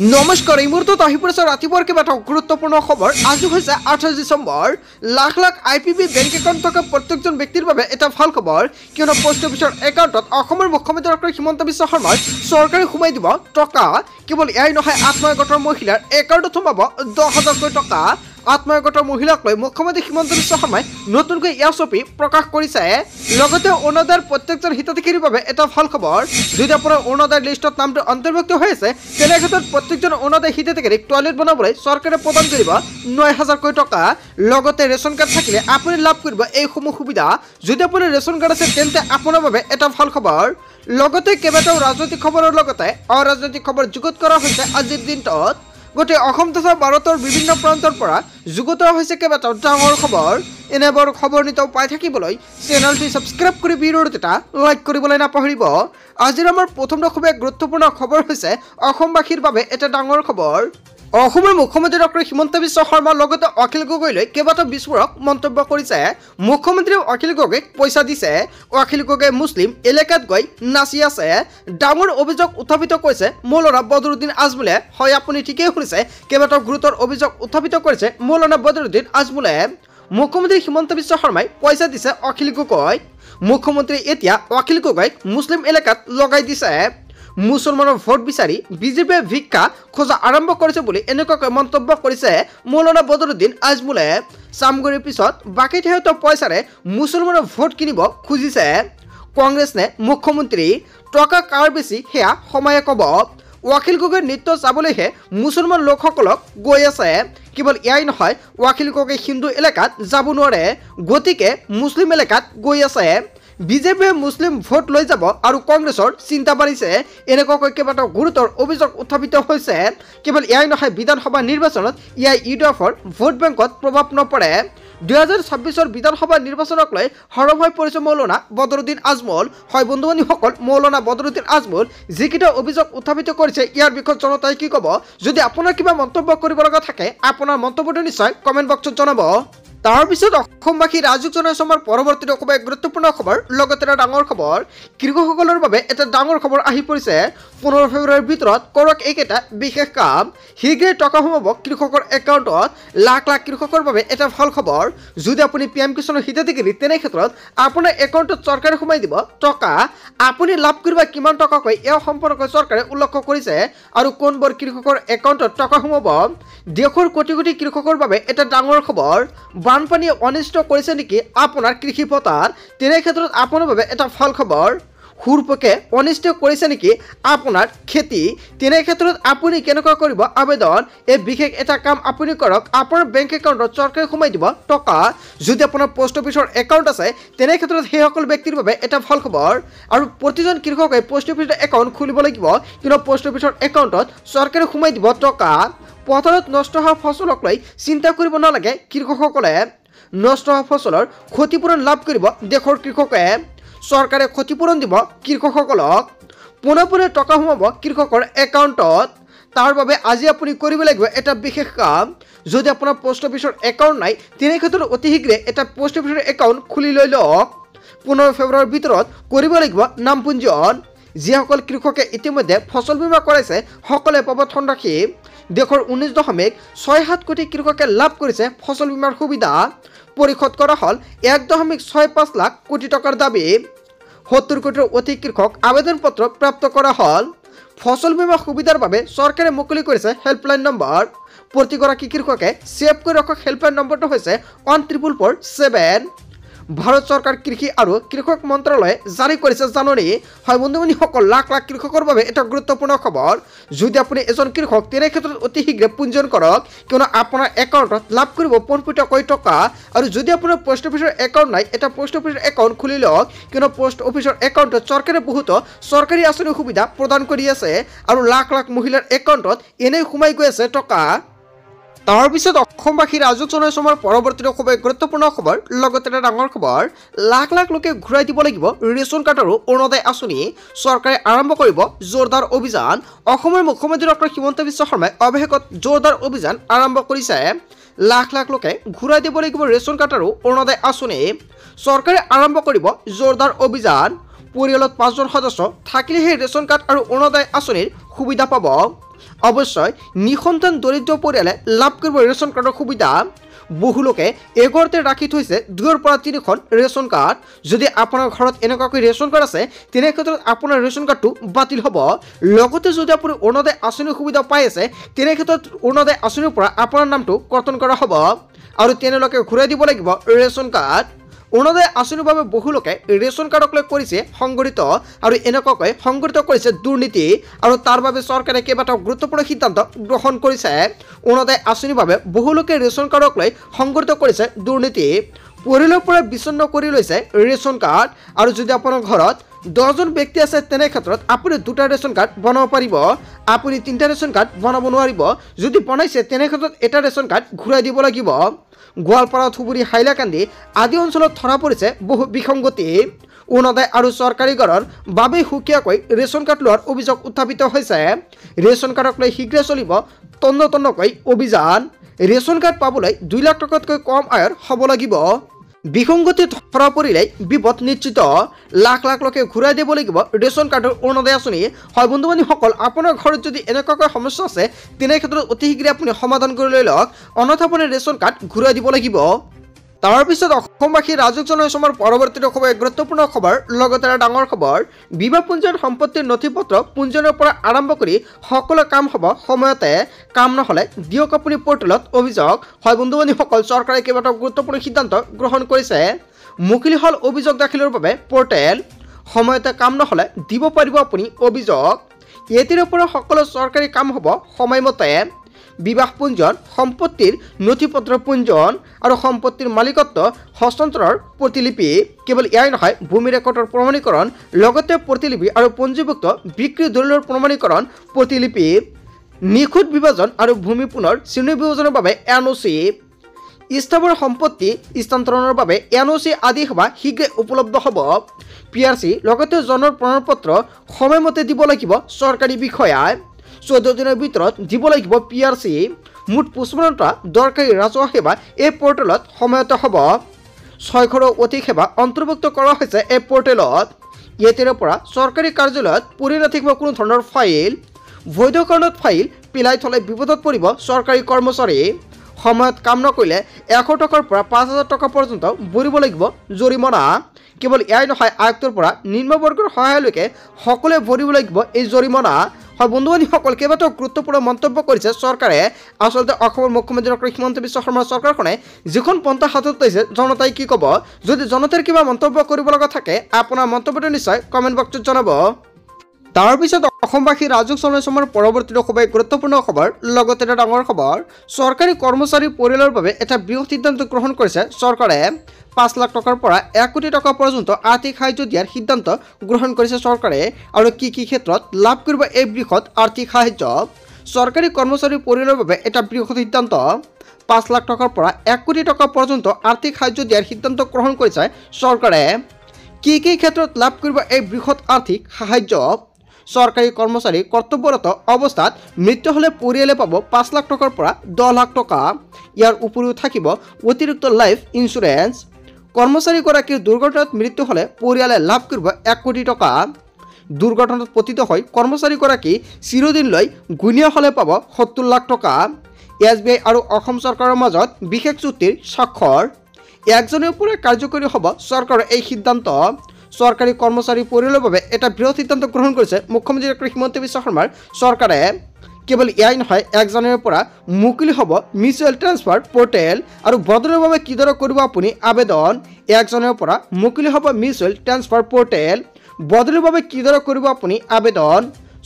নমস্কাৰ এই মুহূৰ্তত আহি পৰিছে ৰাতিপুৱাৰ কেইবাটাও গুৰুত্বপূৰ্ণ খবৰ। আজি হৈছে 28 December. Lakh lakh IPB bank account থকা প্ৰত্যেকজন ব্যক্তিৰ বাবে এটা ভাল খবৰ, কিয়নো পোষ্ট অফিচৰ একাউণ্টত অসমৰ মুখ্যমন্ত্ৰী ডক্টৰ হিমন্ত বিশ্ব শৰ্মাই চৰকাৰে সোমাই দিব টকা। কেৱল এয়াই নহয়, আত্মসহায়ক গোটৰ মহিলাৰ একাউণ্টত সোমাব 10,000কৈ টকা। আত্মসহায়ক গোটৰ মহিলাক লৈ মুখ্যমন্ত্ৰী হিমন্ত বিশ্ব শৰ্মাই নতুনকৈ এয়া ছবি প্ৰকাশ কৰিছে। লগতে অৰুণোদয়ৰ প্ৰত্যেকজন হিতাধিকাৰীৰ বাবে এটা ভাল খবৰ। যদি আপোনাৰ অৰুণোদয় লিষ্টত নামটো অন্তৰ্ভুক্ত হৈ আছে, তেনে ক্ষেত্ৰত প্ৰত্যেকজন অৰুণোদয় হিতাধিকাৰীক টয়লেট বনাবলৈ চৰকাৰে প্ৰদান কৰিব 9,000কৈ টকা। লগতে ৰেচন কাৰ্ড থাকিলে আপুনি লাভ কৰিব এইসমূহ সুবিধা। যদি আপোনাৰ ৰেচন কাৰ্ড আছে, তেন্তে আপোনাৰ বাবে এটা ভাল খবৰ। লগতে কেইবাটাও ৰাজনৈতিক খবৰৰ লগতে অৰাজনৈতিক খবৰ যুগুত কৰা হৈছে আজিৰ দিনটোত। গোটেই অসম তথা ভাৰতৰ বিভিন্ন প্ৰান্তৰ পৰা যুগুত হৈছে কেইবাটাও ডাঙৰ খবৰ। এনেবোৰ খবৰ নিতৌ পাই থাকিবলৈ চেনেলটি ছাবস্ক্ৰাইব কৰি ভিডিঅ'টো এটা লাইক কৰিবলৈ নাপাহৰিব। আজিৰ আমাৰ প্ৰথম খুবেই গুৰুত্বপূৰ্ণ খবৰ হৈছে অসমবাসীৰ বাবে এটা ডাঙৰ খবৰ। অসমৰ মুখ্যমন্ত্ৰী ডক্টৰ হিমন্ত বিশ্ব শৰ্মাৰ লগতে অখিল গগৈলৈ কেইবাটাও বিস্ফোৰক মন্তব্য কৰিছে। মুখ্যমন্ত্ৰীয়ে অখিল গগৈক পইচা দিছে। অখিল গগৈ মুছলিম এলেকাত গৈ নাচি আছে। ডাঙৰ অভিযোগ উত্থাপিত কৰিছে মৌলানা বদৰুদ্দিন আজমলে। হয়, আপুনি ঠিকেই শুনিছে, কেইবাটাও গুৰুতৰ অভিযোগ উত্থাপিত কৰিছে মৌলানা বদৰুদ্দিন আজমলে। মুখ্যমন্ত্ৰী হিমন্ত বিশ্ব শৰ্মাই পইচা দিছে অখিল গগৈক। মুখ্যমন্ত্ৰীয়ে এতিয়া অখিল গগৈক মুছলিম এলেকাত লগাই দিছে। মুছলমানৰ ভোট বিচাৰি বিজেপিয়ে ভিক্ষা খোজা আৰম্ভ কৰিছে বুলি এনেকুৱাকৈ মন্তব্য কৰিছে মৌলানা বদৰুদ্দিন আজমলে। চামগুৰিৰ পিছত বাকী ঠাইত পইচাৰে মুছলমানৰ ভোট কিনিব খুজিছে কংগ্ৰেছ নে মুখ্যমন্ত্ৰী? টকা কাৰ বেছি সেয়া সময়ে ক'ব। অখিল গগৈৰ নৃত্য চাবলৈহে মুছলমান লোকসকলক গৈ আছে। কেৱল এয়াই নহয়, অখিল গগৈ হিন্দু এলেকাত যাব নোৱাৰে, গতিকে মুছলিম এলেকাত গৈ আছে। বিজেপিয়ে মুছলিম ভোট লৈ যাব আৰু কংগ্ৰেছৰ চিন্তা বাঢ়িছে। এনেকুৱাকৈ কেইবাটাও গুৰুতৰ অভিযোগ উত্থাপিত হৈছে। কেৱল এয়াই নহয়, বিধানসভা নিৰ্বাচনত ইউডিএফৰ ভোট বেংকত প্ৰভাৱ নপৰে। 2026 বিধানসভা নিৰ্বাচনক লৈ সৰব হৈ পৰিছে মৌলানা বদৰুদ্দিন আজমল। হয় বন্ধু বান্ধৱীসকল, মৌলানা বদৰুদ্দিন আজমল যিকেইটা অভিযোগ উত্থাপিত কৰিছে, ইয়াৰ বিষয়ত জনতাই কি ক'ব? যদি আপোনাৰ কিবা মন্তব্য কৰিব লগা থাকে, আপোনাৰ মন্তব্যটো নিশ্চয় কমেণ্ট বক্সত জনাব। তাৰপিছত অসমবাসী ৰাজুক জনাইছে আমাৰ পৰৱৰ্তী খুবেই গুৰুত্বপূৰ্ণ খবৰ, লগতে এটা ডাঙৰ খবৰ। কৃষকসকলৰ বাবে এটা ডাঙৰ খবৰ আহি পৰিছে। 15 ফেব্ৰুৱাৰীৰ ভিতৰত কৰক এইকেইটা বিশেষ কাম। শীঘ্ৰে টকা সোমাব কৃষকৰ একাউণ্টত। লাখ লাখ কৃষকৰ বাবে এটা ভাল খবৰ। যদি আপুনি PM কিষাণৰ হিতাধিকাৰী, তেনে ক্ষেত্ৰত আপোনাৰ একাউণ্টত চৰকাৰে সোমাই দিব টকা। আপুনি লাভ কৰিব কিমান টকাকৈ এই সম্পৰ্কে চৰকাৰে উল্লেখ কৰিছে আৰু কোনবোৰ কৃষকৰ একাউণ্টত টকা সোমাব। দেশৰ কোটি কোটি কৃষকৰ বাবে এটা ডাঙৰ খবৰ। বানপানীয়ে অনিষ্ট কৰিছে নেকি আপোনাৰ কৃষি পথাৰ? তেনে ক্ষেত্ৰত আপোনাৰ বাবে এটা ভাল খবৰ। সুৰপোকে অনিষ্ট কৰিছে নেকি আপোনাৰ খেতি? তেনে ক্ষেত্ৰত আপুনি কেনেকৈ কৰিব আবেদন? এই বিশেষ এটা কাম আপুনি কৰক, আপোনাৰ বেংক একাউণ্টত চৰকাৰে সোমাই দিব টকা। যদি আপোনাৰ পোষ্ট অফিচৰ একাউণ্ট আছে, তেনে ক্ষেত্ৰত সেইসকল ব্যক্তিৰ বাবে এটা ভাল খবৰ। আৰু প্ৰতিজন কৃষকে পোষ্ট অফিচৰ একাউণ্ট খুলিব লাগিব, কিন্তু পোষ্ট অফিচৰ একাউণ্টত চৰকাৰে সোমাই দিব টকা। পথাৰত নষ্ট হোৱা ফচলক লৈ চিন্তা কৰিব নালাগে কৃষকসকলে। নষ্ট হোৱা ফচলৰ ক্ষতিপূৰণ লাভ কৰিব দেশৰ কৃষকে। চৰকাৰে ক্ষতিপূৰণ দিব কৃষকসকলক। পোনে টকা সোমাব কৃষকৰ একাউণ্টত। তাৰ বাবে আজি আপুনি কৰিব লাগিব এটা বিশেষ কাম। যদি আপোনাৰ পোষ্ট অফিচৰ একাউণ্ট নাই, তেনে ক্ষেত্ৰত অতি শীঘ্ৰে এটা পোষ্ট অফিচৰ একাউণ্ট খুলি লৈ লওক। 15 ফেব্ৰুৱাৰীৰ ভিতৰত কৰিব লাগিব নাম পঞ্জীয়ন। যিসকল কৃষকে ইতিমধ্যে ফচল বীমা কৰাইছে, সকলোৱে পাব ধনৰাশি। দেশৰ 19.67 কোটি কৃষকে লাভ কৰিছে ফচল বীমাৰ সুবিধা। পৰিশোধ কৰা হ'ল 1.65 লাখ কোটি টকাৰ দাবী। 70 কোটিৰ অধিক কৃষক আবেদন পত্ৰ প্ৰাপ্ত কৰা হ'ল। ফচল বীমা সুবিধাৰ বাবে চৰকাৰে মুকলি কৰিছে হেল্পলাইন নম্বৰ। প্ৰতিগৰাকী কৃষকে ছেভ কৰি ৰখা হেল্পলাইন নম্বৰটো হৈছে 14447। ভাৰত চৰকাৰ কৃষি আৰু কৃষক মন্ত্ৰালয়ে জাৰি কৰিছে জাননী। হয় বন্ধু বান্ধৱীসকল, লাখ লাখ কৃষকৰ বাবে এটা গুৰুত্বপূৰ্ণ খবৰ। যদি আপুনি এজন কৃষক, তেনে ক্ষেত্ৰত অতি শীঘ্ৰে পঞ্জীয়ন কৰক, কিয়নো আপোনাৰ একাউণ্টত লাভ কৰিব 15 টকা। আৰু যদি আপোনাৰ পোষ্ট অফিচৰ একাউণ্ট নাই, এটা পোষ্ট অফিচৰ একাউণ্ট খুলি লওক, কিয়নো পোষ্ট অফিচৰ একাউণ্টত চৰকাৰে বহুতো চৰকাৰী আঁচনিৰ সুবিধা প্ৰদান কৰি আছে আৰু লাখ লাখ মহিলাৰ একাউণ্টত এনেই সোমাই গৈ আছে টকা। তাৰপিছত অসমবাসী ৰাজুক জনাইছে আমাৰ পৰৱৰ্তী খুবেই গুৰুত্বপূৰ্ণ খবৰ, লগতে এটা ডাঙৰ খবৰ। লাখ লাখ লোকে ঘূৰাই দিব লাগিব ৰেচন কাৰ্ড আৰু অৰুণোদয় আঁচনি। চৰকাৰে আৰম্ভ কৰিব জোৰদাৰ অভিযান। অসমৰ মুখ্যমন্ত্ৰী ডক্টৰ হিমন্ত বিশ্ব শৰ্মাই অৱশেষত জোৰদাৰ অভিযান আৰম্ভ কৰিছে। লাখ লাখ লোকে ঘূৰাই দিব লাগিব ৰেচন কাৰ্ড আৰু অৰুণোদয় আঁচনি। চৰকাৰে আৰম্ভ কৰিব জোৰদাৰ অভিযান। পৰিয়ালত 5জন সদস্য থাকিলেহে ৰেচন কাৰ্ড আৰু অৰুণোদয় আঁচনিৰ সুবিধা পাব। অৱশ্যে নিসন্তান দৰিদ্ৰ পৰিয়ালে লাভ কৰিব ৰেচন কাৰ্ডৰ সুবিধা। বহু লোকে এঘৰতে ৰাখি থৈছে 2ৰ পৰা 3খন ৰেচন কাৰ্ড। যদি আপোনাৰ ঘৰত এনেকুৱাকৈ ৰেচন কাৰ্ড আছে তেনে ক্ষেত্ৰত আপোনাৰ ৰেচন কাৰ্ডটো বাতিল হ'ব। লগতে যদি আপুনি অৰুণোদয় আঁচনিৰ সুবিধা পাই আছে তেনে ক্ষেত্ৰত অৰুণোদয় আঁচনিৰ পৰা আপোনাৰ নামটো কৰ্তন কৰা হ'ব আৰু তেওঁলোকে ঘূৰাই দিব লাগিব ৰেচন কাৰ্ড। অৰুণোদয় আঁচনিৰ বাবে বহু লোকে ৰেচন কাৰ্ডক লৈ কৰিছে সংগঠিত আৰু এনেকুৱাকৈ সংগঠিত কৰিছে দুৰ্নীতি আৰু তাৰ বাবে চৰকাৰে কেইবাটাও গুৰুত্বপূৰ্ণ সিদ্ধান্ত গ্ৰহণ কৰিছে। অৰুণোদয় আঁচনিৰ বাবে বহু লোকে ৰেচন কাৰ্ডক লৈ সংগঠিত কৰিছে দুৰ্নীতি। পৰিয়ালৰ পৰা বিচ্ছিন্ন কৰি লৈছে ৰেচন কাৰ্ড আৰু যদি আপোনাৰ ঘৰত 10জন ব্যক্তি আছে তেনে ক্ষেত্ৰত আপুনি 2টা ৰেচন কাৰ্ড বনাব পাৰিব। আপুনি 3টা ৰেচন কাৰ্ড বনাব নোৱাৰিব। যদি বনাইছে তেনে ক্ষেত্ৰত এটা ৰেচন কাৰ্ড ঘূৰাই দিব লাগিব। গোৱালপাৰা, ধুবুৰী, হাইলাকান্দি আদি অঞ্চলত ধৰা পৰিছে বহু বিসংগতি। অৰুণোদয় আৰু চৰকাৰী ঘৰৰ বাবে সুকীয়াকৈ ৰেচন কাৰ্ড লোৱাৰ অভিযোগ উত্থাপিত হৈছে। ৰেচন কাৰ্ডক লৈ শীঘ্ৰে চলিব তন্নতন্নকৈ অভিযান। ৰেচন কাৰ্ড পাবলৈ 2 লাখ টকাতকৈ কম আয়ৰ হ'ব লাগিব। বিসংগতি ধৰা পৰিলে বিপদ নিশ্চিত। লাখ লাখ লোকে ঘূৰাই দিব লাগিব ৰেচন কাৰ্ডৰ অৰুণোদয় আঁচনি। হয় বন্ধু বান্ধৱীসকল, আপোনাৰ ঘৰত যদি এনেকুৱাকৈ সমস্যা আছে তেনে ক্ষেত্ৰত অতি শীঘ্ৰে আপুনি সমাধান কৰি লৈ লওক, অন্যথা আপুনি ৰেচন কাৰ্ড ঘূৰাই দিব লাগিব। তাৰপিছত অসমবাসী ৰাজুক জনাইছো আমাৰ পৰৱৰ্তী খবৰ, গুৰুত্বপূৰ্ণ খবৰ, লগতে এটা ডাঙৰ খবৰ। বিবাহ পঞ্জীয়ন সম্পত্তিৰ নথি পত্ৰ পঞ্জীয়নৰ পৰা আৰম্ভ কৰি সকলো কাম হ'ব সময়তে, কাম নহ'লে দিয়ক আপুনি পৰ্টেলত অভিযোগ। হয় বন্ধু বান্ধৱীসকল, চৰকাৰে কেইবাটাও গুৰুত্বপূৰ্ণ সিদ্ধান্ত গ্ৰহণ কৰিছে। মুকলি হ'ল অভিযোগ দাখিলৰ বাবে পৰ্টেল। সময়তে কাম নহ'লে দিব পাৰিব আপুনি অভিযোগ। এতিয়াৰ পৰা সকলো চৰকাৰী কাম হ'ব সময়মতে। বিবাহ পঞ্জীয়ন, সম্পত্তিৰ নথি পত্ৰ পঞ্জীয়ন আৰু সম্পত্তিৰ মালিকত্ব হস্তান্তৰৰ প্ৰতিলিপি। কেৱল এয়াই নহয়, ভূমি ৰেকৰ্ডৰ প্ৰমাণীকৰণ, লগতে প্ৰতিলিপি আৰু পঞ্জীভুক্ত বিক্ৰী দলিলৰ প্ৰমাণীকৰণ প্ৰতিলিপি। নিখুঁত বিভাজন আৰু ভূমি পুনৰ শ্ৰেণীবিভাজনৰ বাবে NOC। স্থাৱৰ সম্পত্তি স্থানান্তৰণৰ বাবে NOC আদি সেৱা শীঘ্ৰে উপলব্ধ হ'ব। PRC লগতে জন্মৰ প্ৰমাণপত্ৰ সময়মতে দিব লাগিব চৰকাৰী বিষয়াই। 14 দিনৰ ভিতৰত দিব লাগিব PRC। মুঠ 55টা দৰকাৰী ৰাজহুৱা সেৱা এই পৰ্টেলত সময়তে হ'ব। 600ৰো অধিক সেৱা অন্তৰ্ভুক্ত কৰা হৈছে এই পৰ্টেলত। এতিয়াৰ পৰা চৰকাৰী কাৰ্যালয়ত পৰি নাথাকিব কোনো ধৰণৰ ফাইল। বৈধ কাৰণত ফাইল পেলাই থ'লে বিপদত পৰিব চৰকাৰী কৰ্মচাৰী। সময়ত কাম নকৰিলে 100 টকাৰ পৰা 5000 টকা পৰ্যন্ত ভৰিব লাগিব জৰিমনা। কেৱল এয়াই নহয়, আয়ুক্তৰ পৰা নিম্নবৰ্গৰ সহায়লৈকে সকলোৱে ভৰিব লাগিব এই জৰিমনা। হয় বন্ধু বান্ধৱীসকল, কেইবাটাও গুৰুত্বপূৰ্ণ মন্তব্য কৰিছে চৰকাৰে। আচলতে অসমৰ মুখ্যমন্ত্ৰী ডক্টৰ হিমন্ত বিশ্ব শৰ্মাৰ চৰকাৰখনে যিখন পন্থা হাতত লৈছে, জনতাই কি ক'ব? যদি জনতাৰ কিবা মন্তব্য কৰিব লগা থাকে আপোনাৰ মন্তব্যটো নিশ্চয় কমেণ্ট বক্সত জনাব। তাৰপিছত অসমবাসী ৰাজুক জনাইছো আমাৰ পৰৱৰ্তী খবৰ, গুৰুত্বপূৰ্ণ খবৰ, লগতে এটা ডাঙৰ খবৰ। চৰকাৰী কৰ্মচাৰী পৰিয়ালৰ বাবে এটা বৃহৎ সিদ্ধান্ত গ্ৰহণ কৰিছে চৰকাৰে। 5 লাখ টকাৰ পৰা 1 কোটি টকা পৰ্যন্ত আৰ্থিক সাহায্য দিয়াৰ সিদ্ধান্ত গ্ৰহণ কৰিছে চৰকাৰে। আৰু কি কি ক্ষেত্ৰত লাভ কৰিব এই বৃহৎ আৰ্থিক সাহায্য? চৰকাৰী কৰ্মচাৰী পৰিয়ালৰ বাবে এটা বৃহৎ সিদ্ধান্ত। 5 লাখ টকাৰ পৰা 1 কোটি টকা পৰ্যন্ত আৰ্থিক সাহায্য দিয়াৰ সিদ্ধান্ত গ্ৰহণ কৰিছে চৰকাৰে। কি কি ক্ষেত্ৰত লাভ কৰিব এই বৃহৎ আৰ্থিক সাহায্য? চৰকাৰী কৰ্মচাৰী কৰ্তব্যৰত অৱস্থাত মৃত্যু হ'লে পৰিয়ালে পাব 5 লাখ টকাৰ পৰা 10 লাখ টকা। ইয়াৰ উপৰিও থাকিব অতিৰিক্ত লাইফ ইঞ্চুৰেঞ্চ। কৰ্মচাৰীগৰাকীৰ দুৰ্ঘটনাত মৃত্যু হ'লে পৰিয়ালে লাভ কৰিব 1 কোটি টকা। দুৰ্ঘটনাত পতিত হৈ কৰ্মচাৰীগৰাকী চিৰদিনলৈ গুণীয়া হ'লে পাব 70 লাখ টকা। SBI আৰু অসম চৰকাৰৰ মাজত বিশেষ চুক্তিৰ স্বাক্ষৰ। 1 জানুৱাৰীৰ পৰা কাৰ্যকৰী হ'ব চৰকাৰৰ এই সিদ্ধান্ত। চৰকাৰী কৰ্মচাৰী পৰিয়ালৰ বাবে এটা বৃহৎ সিদ্ধান্ত গ্ৰহণ কৰিছে মুখ্যমন্ত্ৰী ডক্টৰ হিমন্ত বিশ্ব শৰ্মাৰ চৰকাৰে। কেৱল এয়াই নহয়, 1 জানুৱাৰীৰ পৰা মুকলি হ'ব মিউচুৱেল ট্ৰান্সফাৰ পৰ্টেল আৰু বদলিৰ বাবে কিদৰে কৰিব আপুনি আবেদন। 1 জানুৱাৰীৰ পৰা মুকলি হ'ব মিউচুৱেল ট্ৰান্সফাৰ পৰ্টেল, বদলিৰ বাবে কিদৰে কৰিব আপুনি আবেদন।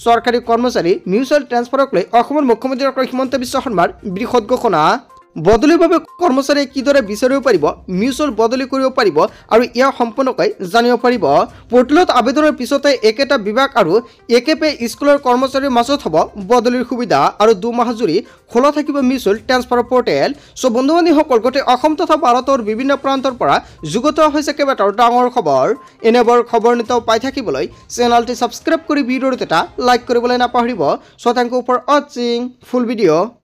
চৰকাৰী কৰ্মচাৰী মিউচুৱেল ট্ৰান্সফাৰক লৈ অসমৰ মুখ্যমন্ত্ৰী ডক্টৰ হিমন্ত বিশ্ব শৰ্মাৰ বৃহৎ ঘোষণা। বদলিৰ বাবে কৰ্মচাৰীয়ে কিদৰে বিচাৰিব পাৰিব, মিউচুৱেল বদলি কৰিব পাৰিব আৰু ইয়াক সম্পূৰ্ণকৈ জানিব পাৰিব। পৰ্টেলত আবেদনৰ পিছতে একেটা বিভাগ আৰু একেপে স্কুলৰ কৰ্মচাৰীৰ মাজত হ'ব বদলিৰ সুবিধা আৰু 2 মাহ জুৰি খোলা থাকিব মিউচুৱেল ট্ৰান্সফাৰ পৰ্টেল। চ' বন্ধু বান্ধৱীসকল, গোটেই অসম তথা ভাৰতৰ বিভিন্ন প্ৰান্তৰ পৰা যুগুত হৈছে কেইবাটাও ডাঙৰ খবৰ। এনেবোৰ খবৰ নিতৌ পাই থাকিবলৈ চেনেলটি ছাবস্ক্ৰাইব কৰি ভিডিঅ'টোত এটা লাইক কৰিবলৈ নাপাহৰিব। চ' থেংক ইউ ফৰ ৱাচিং ফুল ভিডিঅ'।